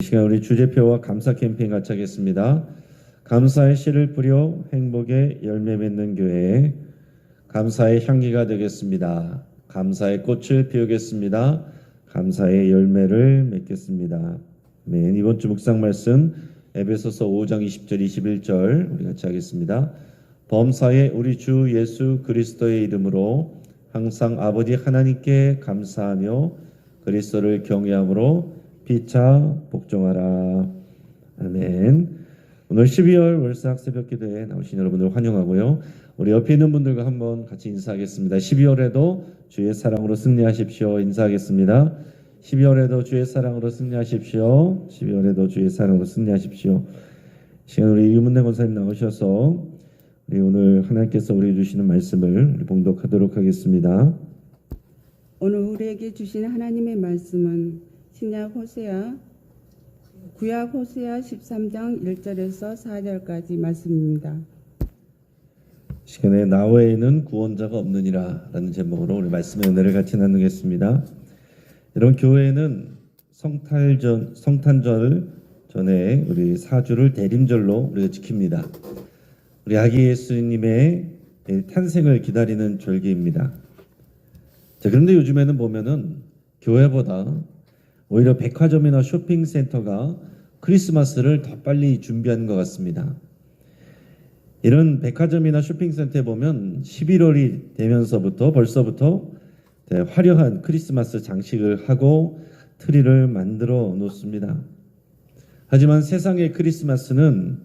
이 시간 우리 주제표와 감사 캠페인 같이 하겠습니다. 감사의 씨를 뿌려 행복의 열매 맺는 교회, 감사의 향기가 되겠습니다. 감사의 꽃을 피우겠습니다. 감사의 열매를 맺겠습니다. 아멘. 이번 주 묵상 말씀 에베소서 5장 20절 21절 우리 같이 하겠습니다. 범사에 우리 주 예수 그리스도의 이름으로 항상 아버지 하나님께 감사하며 그리스도를 경외함으로 피차 복종하라. 아멘. 오늘 12월 월삭 새벽기도에 나오신 여러분들 환영하고요. 우리 옆에 있는 분들과 한번 같이 인사하겠습니다. 12월에도 주의 사랑으로 승리하십시오. 인사하겠습니다. 12월에도 주의 사랑으로 승리하십시오. 12월에도 주의 사랑으로 승리하십시오. 시간 우리 유문래 권사님 나오셔서 우리 오늘 하나님께서 우리 주시는 말씀을 우리 봉독하도록 하겠습니다. 오늘 우리에게 주신 하나님의 말씀은 구약 호세아 13장 1절에서 4절까지 말씀입니다. 시간에 나 외에는 구원자가 없느니라 라는 제목으로 우리 말씀의 은혜를 같이 나누겠습니다. 여러분, 교회는 성탄절 전에 우리 사주를 대림절로 우리가 지킵니다. 우리 아기 예수님의 탄생을 기다리는 절기입니다. 자, 그런데 요즘에는 보면은 교회보다 오히려 백화점이나 쇼핑센터가 크리스마스를 더 빨리 준비하는 것 같습니다. 이런 백화점이나 쇼핑센터에 보면 11월이 되면서부터 벌써부터 화려한 크리스마스 장식을 하고 트리를 만들어 놓습니다. 하지만 세상의 크리스마스는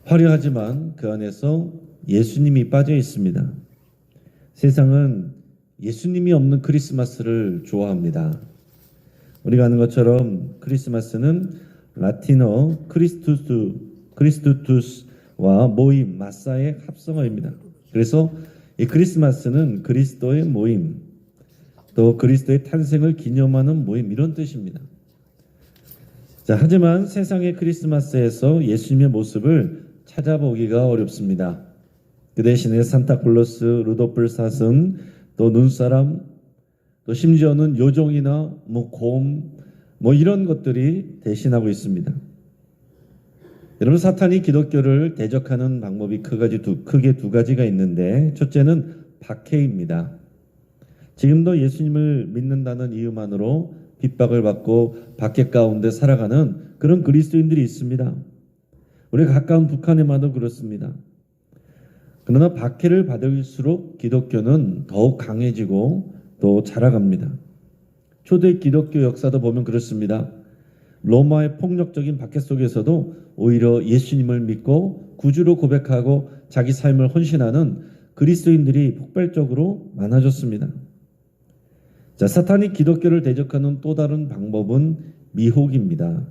화려하지만 그 안에서 예수님이 빠져 있습니다. 세상은 예수님이 없는 크리스마스를 좋아합니다. 우리가 아는 것처럼 크리스마스는 라틴어 크리스투투스와 모임, 마사의 합성어입니다. 그래서 이 크리스마스는 그리스도의 모임, 또 그리스도의 탄생을 기념하는 모임, 이런 뜻입니다. 자, 하지만 세상의 크리스마스에서 예수님의 모습을 찾아보기가 어렵습니다. 그 대신에 산타클로스, 루돌프 사슴, 또 눈사람, 또 심지어는 요정이나 곰, 이런 것들이 대신하고 있습니다. 여러분, 사탄이 기독교를 대적하는 방법이 크게 두 가지가 있는데, 첫째는 박해입니다. 지금도 예수님을 믿는다는 이유만으로 핍박을 받고 박해 가운데 살아가는 그런 그리스도인들이 있습니다. 우리가 가까운 북한에마도 그렇습니다. 그러나 박해를 받을수록 기독교는 더욱 강해지고 또 자라갑니다. 초대 기독교 역사도 보면 그렇습니다. 로마의 폭력적인 박해 속에서도 오히려 예수님을 믿고 구주로 고백하고 자기 삶을 헌신하는 그리스도인들이 폭발적으로 많아졌습니다. 자, 사탄이 기독교를 대적하는 또 다른 방법은 미혹입니다.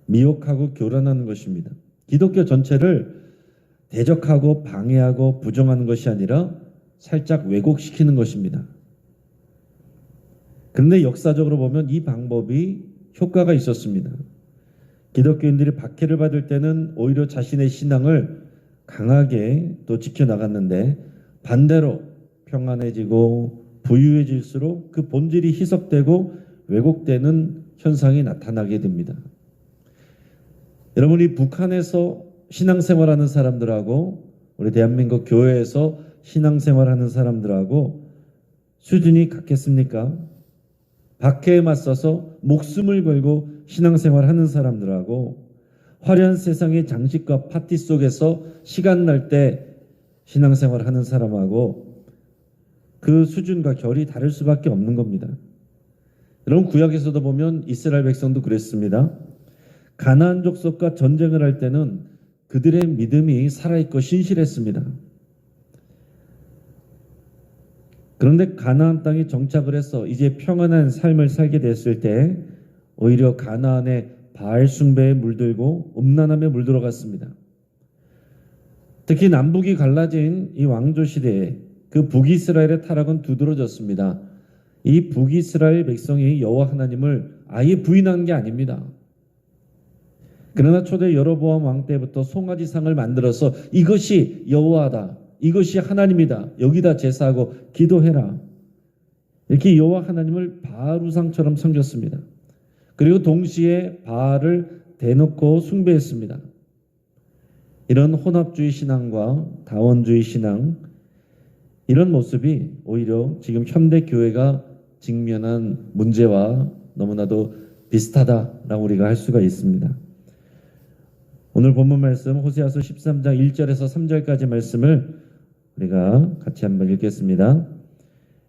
미혹하고 교란하는 것입니다. 기독교 전체를 대적하고 방해하고 부정하는 것이 아니라 살짝 왜곡시키는 것입니다. 그런데 역사적으로 보면 이 방법이 효과가 있었습니다. 기독교인들이 박해를 받을 때는 오히려 자신의 신앙을 강하게 또 지켜나갔는데, 반대로 평안해지고 부유해질수록 그 본질이 희석되고 왜곡되는 현상이 나타나게 됩니다. 여러분이 북한에서 신앙생활하는 사람들하고 우리 대한민국 교회에서 신앙생활하는 사람들하고 수준이 같겠습니까? 박해에 맞서서 목숨을 걸고 신앙생활하는 사람들하고 화려한 세상의 장식과 파티 속에서 시간 날 때 신앙생활하는 사람하고 그 수준과 결이 다를 수밖에 없는 겁니다. 여러분, 구약에서도 보면 이스라엘 백성도 그랬습니다. 가나안 족속과 전쟁을 할 때는 그들의 믿음이 살아있고 신실했습니다. 그런데 가나안 땅에 정착을 해서 이제 평안한 삶을 살게 됐을 때 오히려 가나안의 바알 숭배에 물들고 음란함에 물들어갔습니다. 특히 남북이 갈라진 이 왕조 시대에 그 북이스라엘의 타락은 두드러졌습니다. 이 북이스라엘 백성이 여호와 하나님을 아예 부인한 게 아닙니다. 그러나 초대 여로보암 왕 때부터 송아지상을 만들어서 이것이 여호와다, 이것이 하나님이다, 여기다 제사하고 기도해라, 이렇게 여호와 하나님을 바알 우상처럼 섬겼습니다. 그리고 동시에 바알을 대놓고 숭배했습니다. 이런 혼합주의 신앙과 다원주의 신앙, 이런 모습이 오히려 지금 현대 교회가 직면한 문제와 너무나도 비슷하다라고 우리가 할 수가 있습니다. 오늘 본문 말씀 호세아서 13장 1절에서 3절까지 말씀을 우리가 같이 한번 읽겠습니다.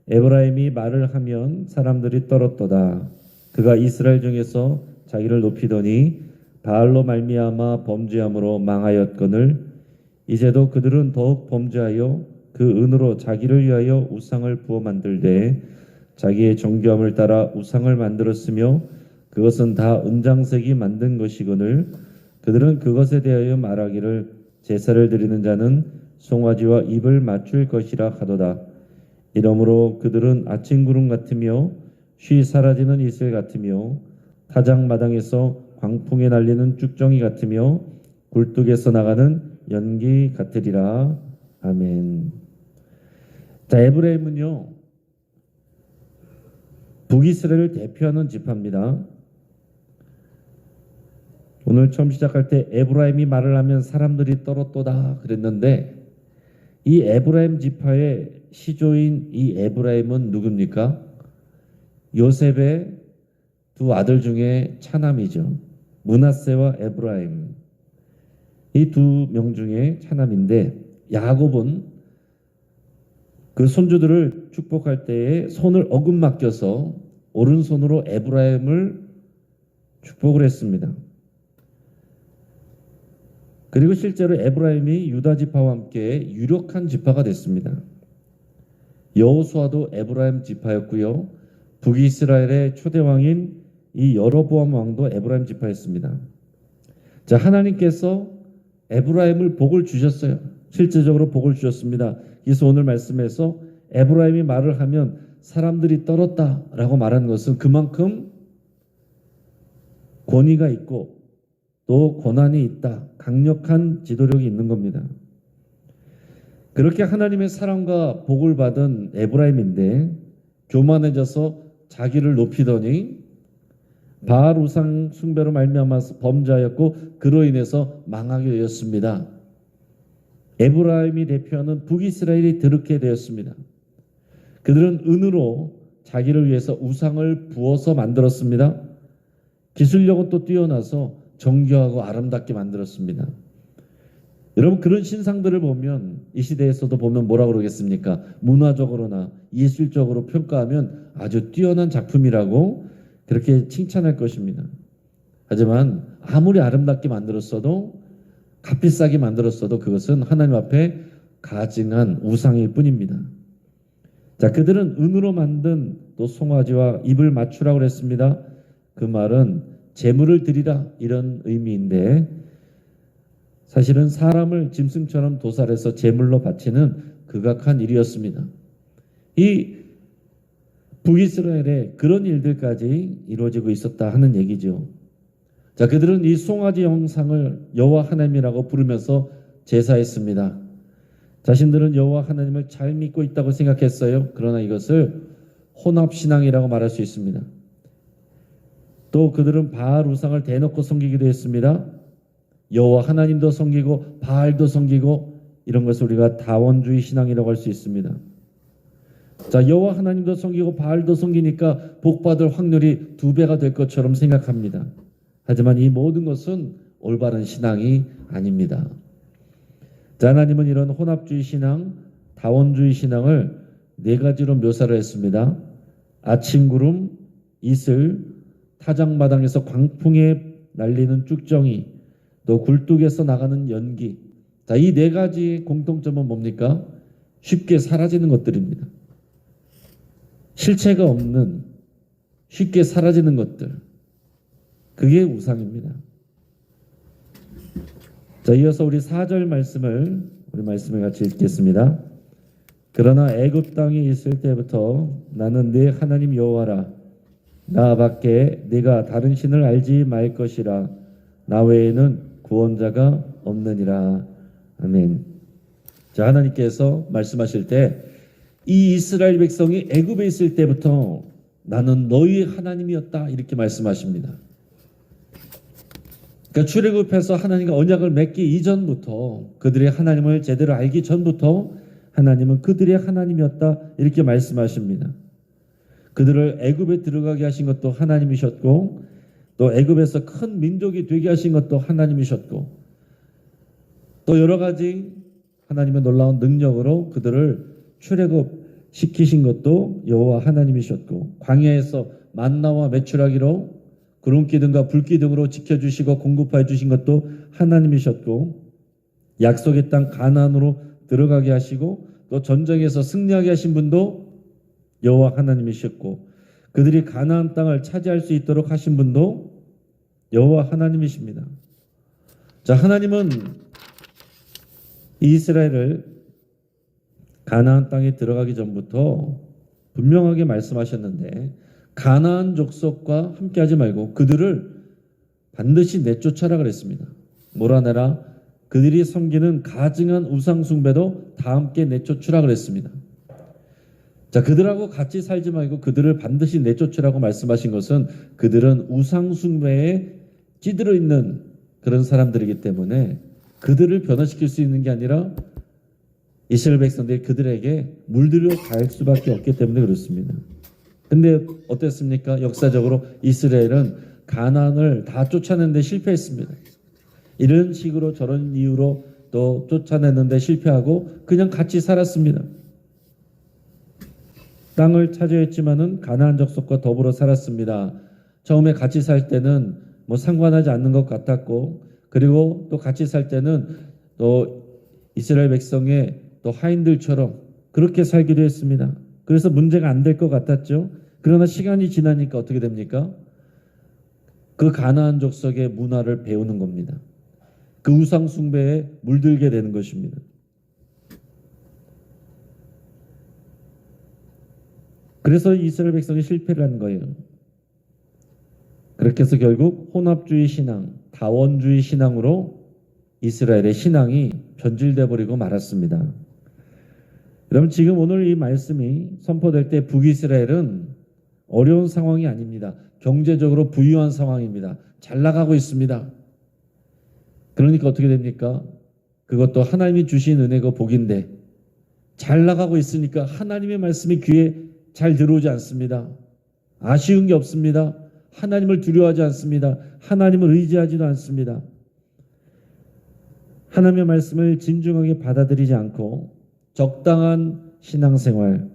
에브라임이 말을 하면 사람들이 떨었도다. 그가 이스라엘 중에서 자기를 높이더니 바알로 말미암아 범죄함으로 망하였거늘 이제도 그들은 더욱 범죄하여 그 은으로 자기를 위하여 우상을 부어 만들되 자기의 정교함을 따라 우상을 만들었으며 그것은 다 은장색이 만든 것이거늘 그들은 그것에 대하여 말하기를 제사를 드리는 자는 송아지와 입을 맞출 것이라 하도다. 이러므로 그들은 아침 구름 같으며 쉬 사라지는 이슬 같으며 타작마당에서 광풍에 날리는 쭉정이 같으며 굴뚝에서 나가는 연기 같으리라. 아멘. 자, 에브라임은요, 북이스라엘을 대표하는 지파입니다. 오늘 처음 시작할 때 에브라임이 말을 하면 사람들이 떨었도다 그랬는데, 이 에브라임 지파의 시조인 이 에브라임은 누굽니까? 요셉의 두 아들 중에 차남이죠. 므낫세와 에브라임. 이 두 명 중에 차남인데, 야곱은 그 손주들을 축복할 때에 손을 어금 맡겨서 오른손으로 에브라임을 축복을 했습니다. 그리고 실제로 에브라임이 유다 지파와 함께 유력한 지파가 됐습니다. 여호수아도 에브라임 지파였고요. 북이스라엘의 초대 왕인 이 여로보암 왕도 에브라임 지파였습니다. 자, 하나님께서 에브라임을 복을 주셨어요. 실제적으로 복을 주셨습니다. 그래서 오늘 말씀에서 에브라임이 말을 하면 사람들이 떨었다라고 말하는 것은 그만큼 권위가 있고 또 권한이 있다, 강력한 지도력이 있는 겁니다. 그렇게 하나님의 사랑과 복을 받은 에브라임인데 교만해져서 자기를 높이더니 바알 우상 숭배로 말미암아서 범죄하였고 그로 인해서 망하게 되었습니다. 에브라임이 대표하는 북이스라엘이 그렇게 되었습니다. 그들은 은으로 자기를 위해서 우상을 부어서 만들었습니다. 기술력은 또 뛰어나서 정교하고 아름답게 만들었습니다. 여러분, 그런 신상들을 보면 이 시대에서도 보면 뭐라고 그러겠습니까? 문화적으로나 예술적으로 평가하면 아주 뛰어난 작품이라고 그렇게 칭찬할 것입니다. 하지만 아무리 아름답게 만들었어도 값비싸게 만들었어도 그것은 하나님 앞에 가증한 우상일 뿐입니다. 자, 그들은 은으로 만든 또 송아지와 입을 맞추라고 했습니다. 그 말은 제물을 드리라 이런 의미인데 사실은 사람을 짐승처럼 도살해서 제물로 바치는 극악한 일이었습니다. 이 북이스라엘에 그런 일들까지 이루어지고 있었다 하는 얘기죠. 자, 그들은 이 송아지 형상을 여호와 하나님이라고 부르면서 제사했습니다. 자신들은 여호와 하나님을 잘 믿고 있다고 생각했어요. 그러나 이것을 혼합신앙이라고 말할 수 있습니다. 또 그들은 바알 우상을 대놓고 섬기기도 했습니다. 여호와 하나님도 섬기고 바알도 섬기고 이런 것을 우리가 다원주의 신앙이라고 할 수 있습니다. 자, 여호와 하나님도 섬기고 바알도 섬기니까 복받을 확률이 2배가 될 것처럼 생각합니다. 하지만 이 모든 것은 올바른 신앙이 아닙니다. 자, 하나님은 이런 혼합주의 신앙, 다원주의 신앙을 4가지로 묘사를 했습니다. 아침 구름, 이슬, 타작마당에서 광풍에 날리는 쭉정이, 또 굴뚝에서 나가는 연기. 자, 이 4가지 공통점은 뭡니까? 쉽게 사라지는 것들입니다. 실체가 없는, 쉽게 사라지는 것들. 그게 우상입니다. 자, 이어서 우리 4절 말씀을 같이 읽겠습니다. 그러나 애굽 땅에 있을 때부터 나는 내 하나님 여호와라. 나 밖에 네가 다른 신을 알지 말 것이라. 나 외에는 구원자가 없느니라. 아멘. 자, 하나님께서 말씀하실 때 이 이스라엘 백성이 애굽에 있을 때부터 나는 너희의 하나님이었다 이렇게 말씀하십니다. 그러니까 출애굽해서 하나님과 언약을 맺기 이전부터 그들의 하나님을 제대로 알기 전부터 하나님은 그들의 하나님이었다 이렇게 말씀하십니다. 그들을 애굽에 들어가게 하신 것도 하나님이셨고 또 애굽에서 큰 민족이 되게 하신 것도 하나님이셨고 또 여러 가지 하나님의 놀라운 능력으로 그들을 출애굽 시키신 것도 여호와 하나님이셨고 광야에서 만나와 메추라기로 구름기둥과 불기둥으로 지켜주시고 공급해 주신 것도 하나님이셨고 약속의 땅 가나안으로 들어가게 하시고 또 전쟁에서 승리하게 하신 분도 여호와 하나님이셨고 그들이 가나안 땅을 차지할 수 있도록 하신 분도 여호와 하나님이십니다. 자, 하나님은 이스라엘을 가나안 땅에 들어가기 전부터 분명하게 말씀하셨는데 가나안 족속과 함께하지 말고 그들을 반드시 내쫓아라 그랬습니다. 몰아내라. 그들이 섬기는 가증한 우상 숭배도 다 함께 내쫓으라 그랬습니다. 자, 그들하고 같이 살지 말고 그들을 반드시 내쫓으라고 말씀하신 것은 그들은 우상 숭배에 찌들어 있는 그런 사람들이기 때문에 그들을 변화시킬 수 있는 게 아니라 이스라엘 백성들이 그들에게 물들여 갈 수밖에 없기 때문에 그렇습니다. 근데 어땠습니까? 역사적으로 이스라엘은 가나안을 다 쫓아내는데 실패했습니다. 이런 식으로 저런 이유로 또 쫓아내는데 실패하고 그냥 같이 살았습니다. 땅을 차지했지만은 가나안 족속과 더불어 살았습니다. 처음에 같이 살 때는 뭐 상관하지 않는 것 같았고 그리고 또 같이 살 때는 또 이스라엘 백성의 또 하인들처럼 그렇게 살기도 했습니다. 그래서 문제가 안 될 것 같았죠. 그러나 시간이 지나니까 어떻게 됩니까? 그 가나안 족속의 문화를 배우는 겁니다. 그 우상 숭배에 물들게 되는 것입니다. 그래서 이스라엘 백성이 실패를 한 거예요. 그렇게 해서 결국 혼합주의 신앙, 다원주의 신앙으로 이스라엘의 신앙이 변질돼 버리고 말았습니다. 여러분 지금 오늘 이 말씀이 선포될 때 북이스라엘은 어려운 상황이 아닙니다. 경제적으로 부유한 상황입니다. 잘 나가고 있습니다. 그러니까 어떻게 됩니까? 그것도 하나님이 주신 은혜고 복인데 잘 나가고 있으니까 하나님의 말씀이 귀에 잘 들어오지 않습니다. 아쉬운 게 없습니다. 하나님을 두려워하지 않습니다. 하나님을 의지하지도 않습니다. 하나님의 말씀을 진중하게 받아들이지 않고 적당한 신앙생활,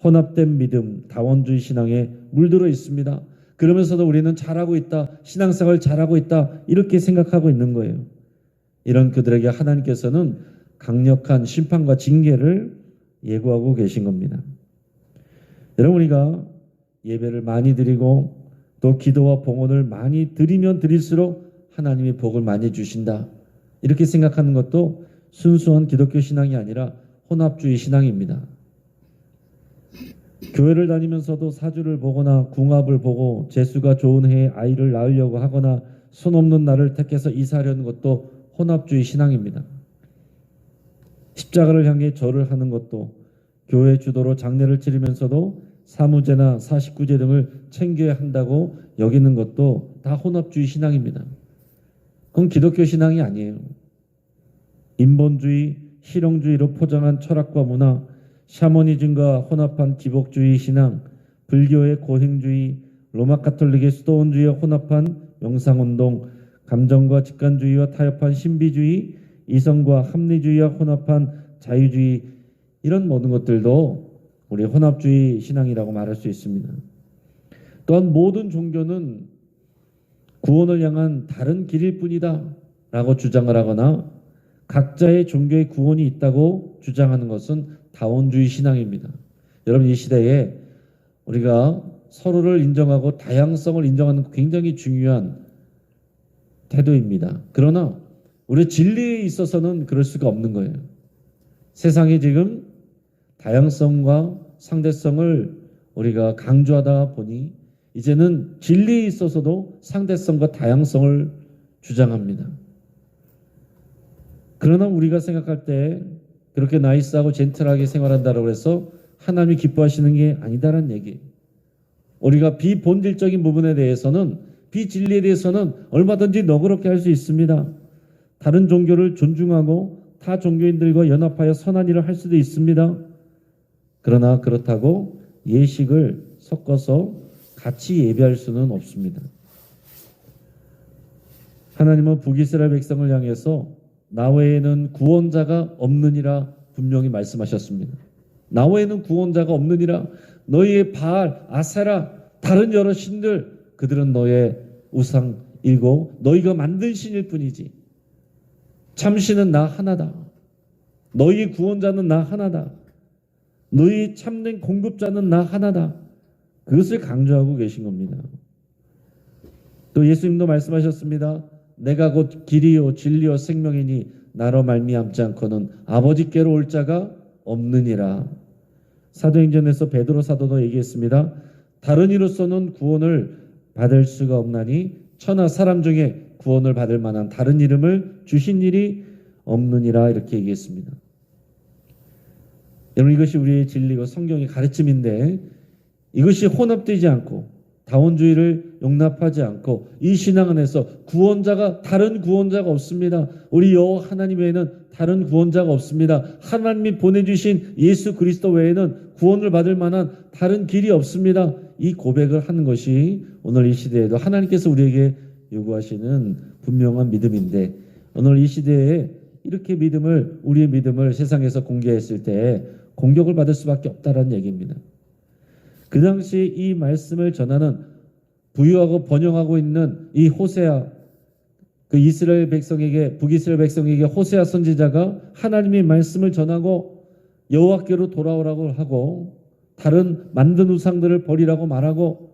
혼합된 믿음, 다원주의 신앙에 물들어 있습니다. 그러면서도 우리는 잘하고 있다, 신앙생활 잘하고 있다 이렇게 생각하고 있는 거예요. 이런 그들에게 하나님께서는 강력한 심판과 징계를 예고하고 계신 겁니다. 여러분 우리가 예배를 많이 드리고 또 기도와 봉헌을 많이 드리면 드릴수록 하나님이 복을 많이 주신다. 이렇게 생각하는 것도 순수한 기독교 신앙이 아니라 혼합주의 신앙입니다. 교회를 다니면서도 사주를 보거나 궁합을 보고 재수가 좋은 해에 아이를 낳으려고 하거나 손 없는 날을 택해서 이사하려는 것도 혼합주의 신앙입니다. 십자가를 향해 절을 하는 것도 교회 주도로 장례를 치르면서도 사무제나 사십구제 등을 챙겨야 한다고 여기는 것도 다 혼합주의 신앙입니다. 그건 기독교 신앙이 아니에요. 인본주의, 실용주의로 포장한 철학과 문화, 샤머니즘과 혼합한 기복주의 신앙, 불교의 고행주의, 로마 카톨릭의 수도원주의와 혼합한 명상운동, 감정과 직관주의와 타협한 신비주의, 이성과 합리주의와 혼합한 자유주의, 이런 모든 것들도 우리 혼합주의 신앙이라고 말할 수 있습니다. 또한 모든 종교는 구원을 향한 다른 길일 뿐이다 라고 주장을 하거나 각자의 종교의 구원이 있다고 주장하는 것은 다원주의 신앙입니다. 여러분 이 시대에 우리가 서로를 인정하고 다양성을 인정하는 굉장히 중요한 태도입니다. 그러나 우리 진리에 있어서는 그럴 수가 없는 거예요. 세상이 지금 다양성과 상대성을 우리가 강조하다 보니 이제는 진리에 있어서도 상대성과 다양성을 주장합니다. 그러나 우리가 생각할 때 그렇게 나이스하고 젠틀하게 생활한다고 해서 하나님이 기뻐하시는 게 아니다라는 얘기예요. 우리가 비본질적인 부분에 대해서는, 비진리에 대해서는 얼마든지 너그럽게 할 수 있습니다. 다른 종교를 존중하고 타 종교인들과 연합하여 선한 일을 할 수도 있습니다. 그러나 그렇다고 예식을 섞어서 같이 예배할 수는 없습니다. 하나님은 북이스라엘 백성을 향해서 나 외에는 구원자가 없느니라 분명히 말씀하셨습니다. 나 외에는 구원자가 없느니라. 너희의 바알, 아세라, 다른 여러 신들, 그들은 너의 우상이고 너희가 만든 신일 뿐이지. 참신은 나 하나다. 너희의 구원자는 나 하나다. 너희 참된 공급자는 나 하나다. 그것을 강조하고 계신 겁니다. 또 예수님도 말씀하셨습니다. 내가 곧 길이요 진리요 생명이니 나로 말미암지 않고는 아버지께로 올 자가 없느니라. 사도행전에서 베드로 사도도 얘기했습니다. 다른 이로서는 구원을 받을 수가 없나니 천하 사람 중에 구원을 받을 만한 다른 이름을 주신 일이 없느니라 이렇게 얘기했습니다. 여러분 이것이 우리의 진리고 성경의 가르침인데 이것이 혼합되지 않고 다원주의를 용납하지 않고 이 신앙 안에서 다른 구원자가 없습니다. 우리 여호와 하나님 외에는 다른 구원자가 없습니다. 하나님이 보내주신 예수 그리스도 외에는 구원을 받을 만한 다른 길이 없습니다. 이 고백을 하는 것이 오늘 이 시대에도 하나님께서 우리에게 요구하시는 분명한 믿음인데 오늘 이 시대에 이렇게 우리의 믿음을 세상에서 공개했을 때 공격을 받을 수밖에 없다라는 얘기입니다. 그 당시 이 말씀을 전하는 부유하고 번영하고 있는 이 호세아, 그 북이스라엘 백성에게 호세아 선지자가 하나님의 말씀을 전하고 여호와께로 돌아오라고 하고 다른 만든 우상들을 버리라고 말하고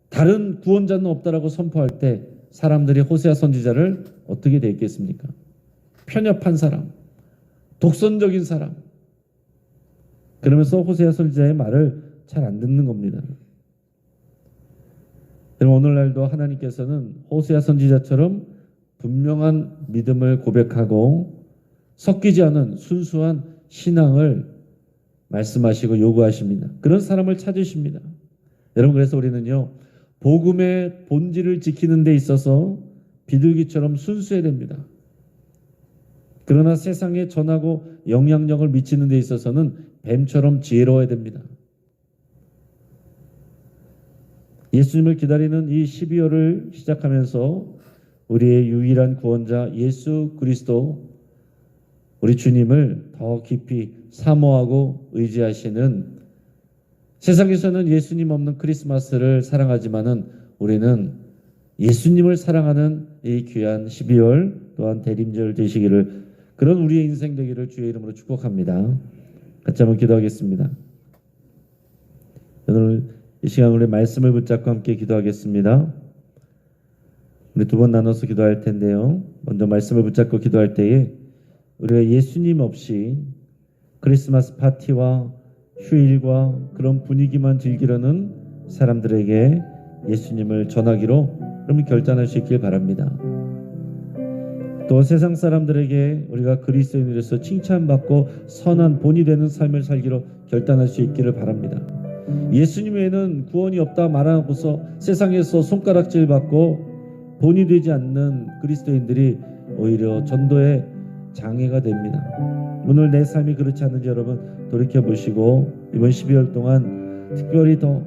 다른 구원자는 없다라고 선포할 때 사람들이 호세아 선지자를 어떻게 대했겠습니까? 편협한 사람, 독선적인 사람. 그러면서 호세아 선지자의 말을 잘 안 듣는 겁니다. 오늘날도 하나님께서는 호세아 선지자처럼 분명한 믿음을 고백하고 섞이지 않은 순수한 신앙을 말씀하시고 요구하십니다. 그런 사람을 찾으십니다. 여러분 그래서 우리는요 복음의 본질을 지키는 데 있어서 비둘기처럼 순수해야 됩니다. 그러나 세상에 전하고 영향력을 미치는 데 있어서는 뱀처럼 지혜로워야 됩니다. 예수님을 기다리는 이 12월을 시작하면서 우리의 유일한 구원자 예수 그리스도 우리 주님을 더 깊이 사모하고 의지하시는 세상에서는 예수님 없는 크리스마스를 사랑하지만은 우리는 예수님을 사랑하는 이 귀한 12월 또한 대림절 되시기를 그런 우리의 인생 되기를 주의 이름으로 축복합니다. 같이 한번 기도하겠습니다. 오늘 이 시간 우리 말씀을 붙잡고 함께 기도하겠습니다. 우리 두 번 나눠서 기도할 텐데요. 먼저 말씀을 붙잡고 기도할 때에 우리가 예수님 없이 크리스마스 파티와 휴일과 그런 분위기만 즐기려는 사람들에게 예수님을 전하기로 그럼 결단할 수 있길 바랍니다. 또 세상 사람들에게 우리가 그리스도인으로서 칭찬받고 선한 본이 되는 삶을 살기로 결단할 수 있기를 바랍니다. 예수님 외에는 구원이 없다 말하고서 세상에서 손가락질 받고 본이 되지 않는 그리스도인들이 오히려 전도에 장애가 됩니다. 오늘 내 삶이 그렇지 않은지 여러분 돌이켜보시고 이번 12월 동안 특별히 더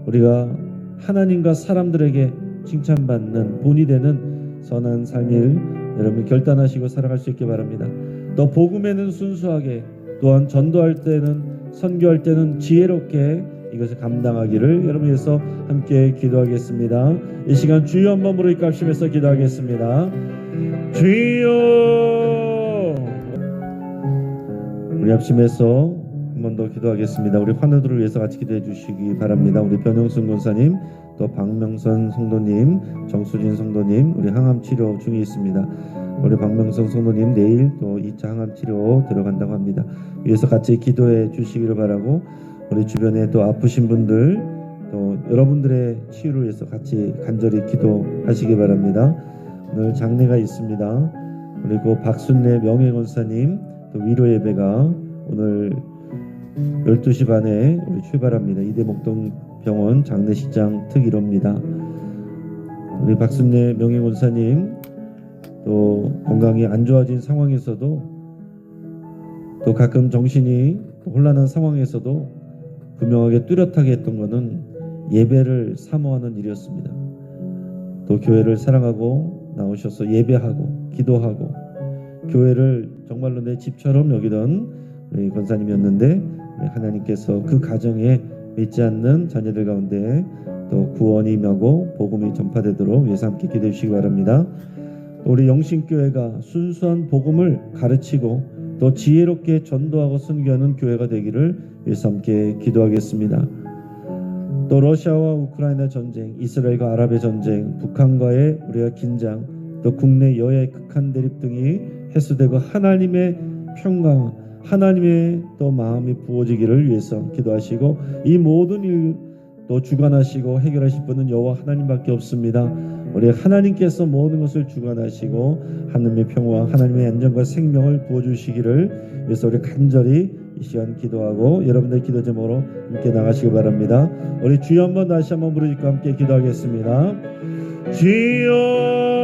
우리가 하나님과 사람들에게 칭찬받는 본이 되는 선한 삶을 여러분 결단하시고 살아갈 수 있기 바랍니다. 또 복음에는 순수하게 또한 전도할 때는 선교할 때는 지혜롭게 이것을 감당하기를 여러분 위해서 함께 기도하겠습니다. 이 시간 주여 한번 부르짖고 합심해서 기도하겠습니다. 주여 우리 합심해서 한 번 더 기도하겠습니다. 우리 환우들을 위해서 같이 기도해 주시기 바랍니다. 우리 변영순 권사님 또 박명선 성도님 정수진 성도님 우리 항암 치료 중에 있습니다. 우리 박명선 성도님 내일 또 2차 항암 치료 들어간다고 합니다. 위해서 같이 기도해 주시기를 바라고 우리 주변에 또 아프신 분들 또 여러분들의 치유를 위해서 같이 간절히 기도하시기 바랍니다. 오늘 장례가 있습니다. 그리고 박순례 명예권사님 또 위로 예배가 오늘 12시 반에 우리 출발합니다. 이대목동 병원 장례식장 특일호입니다. 우리 박순례 명예권사님 또 건강이 안 좋아진 상황에서도 또 가끔 정신이 혼란한 상황에서도 분명하게 뚜렷하게 했던 것은 예배를 사모하는 일이었습니다. 또 교회를 사랑하고 나오셔서 예배하고 기도하고 교회를 정말로 내 집처럼 여기던 우리 권사님이었는데 하나님께서 그 가정에 믿지 않는 자녀들 가운데 또 구원이 임하고 복음이 전파되도록 위해서 함께 기도해 주시기 바랍니다. 또 우리 영신교회가 순수한 복음을 가르치고 또 지혜롭게 전도하고 선교하는 교회가 되기를 위해서 함께 기도하겠습니다. 또 러시아와 우크라이나 전쟁, 이스라엘과 아랍의 전쟁, 북한과의 우리가 긴장, 또 국내 여야의 극한 대립 등이 해소되고 하나님의 평강, 하나님의 또 마음이 부어지기를 위해서 기도하시고 이 모든 일 또 주관하시고 해결하실 분은 여호와 하나님밖에 없습니다. 우리 하나님께서 모든 것을 주관하시고 하나님의 평화, 하나님의 안전과 생명을 부어주시기를 위해서 우리 간절히 이 시간 기도하고 여러분들 기도 제목으로 함께 나가시기 바랍니다. 우리 주여 한번 다시 한번 부르짖고 함께 기도하겠습니다. 주여